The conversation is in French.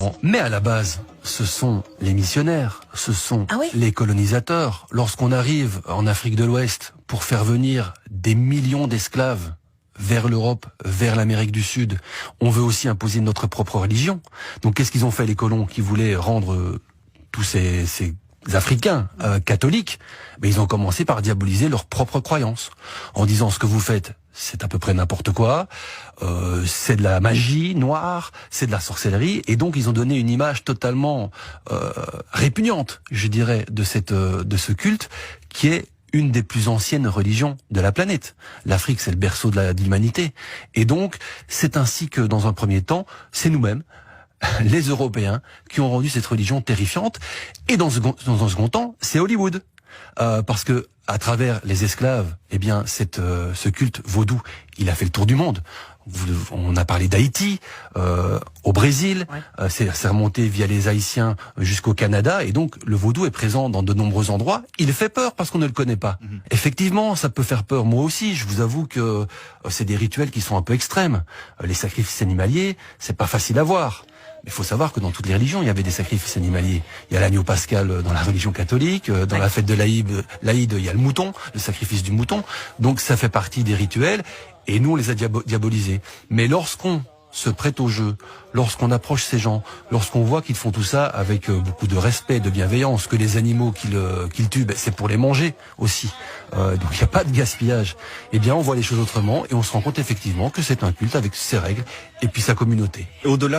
comprends. Mais à la base, ce sont les missionnaires, ce sont les colonisateurs. Lorsqu'on arrive en Afrique de l'Ouest pour faire venir des millions d'esclaves vers l'Europe, vers l'Amérique du Sud, on veut aussi imposer notre propre religion. Donc qu'est-ce qu'ils ont fait les colons qui voulaient rendre tous ces Africains catholiques? Mais ils ont commencé par diaboliser leurs propres croyances, en disant ce que vous faites, c'est à peu près n'importe quoi, c'est de la magie noire, c'est de la sorcellerie, et donc ils ont donné une image totalement répugnante, je dirais, de ce culte qui est une des plus anciennes religions de la planète. L'Afrique, c'est le berceau de l'humanité. Et donc, c'est ainsi que, dans un premier temps, c'est nous-mêmes, les Européens, qui ont rendu cette religion terrifiante. Et dans un second temps, c'est Hollywood. Parce que, à travers les esclaves, eh bien, ce culte vaudou, il a fait le tour du monde. On a parlé d'Haïti, au Brésil, c'est remonté via les Haïtiens jusqu'au Canada, et donc le vaudou est présent dans de nombreux endroits. Il fait peur parce qu'on ne le connaît pas. Effectivement, ça peut faire peur. Moi aussi, je vous avoue que c'est des rituels qui sont un peu extrêmes. Les sacrifices animaliers, c'est pas facile à voir. Il faut savoir que dans toutes les religions, il y avait des sacrifices animaliers. Il y a l'agneau pascal dans la religion catholique, dans la fête de l'Aïd, il y a le mouton, le sacrifice du mouton. Donc ça fait partie des rituels, et nous on les a diabolisés. Mais lorsqu'on se prête au jeu, lorsqu'on approche ces gens, lorsqu'on voit qu'ils font tout ça avec beaucoup de respect, de bienveillance, que les animaux qu'ils tuent, c'est pour les manger aussi. Donc il n'y a pas de gaspillage. Eh bien on voit les choses autrement, et on se rend compte effectivement que c'est un culte avec ses règles et puis sa communauté. Au-delà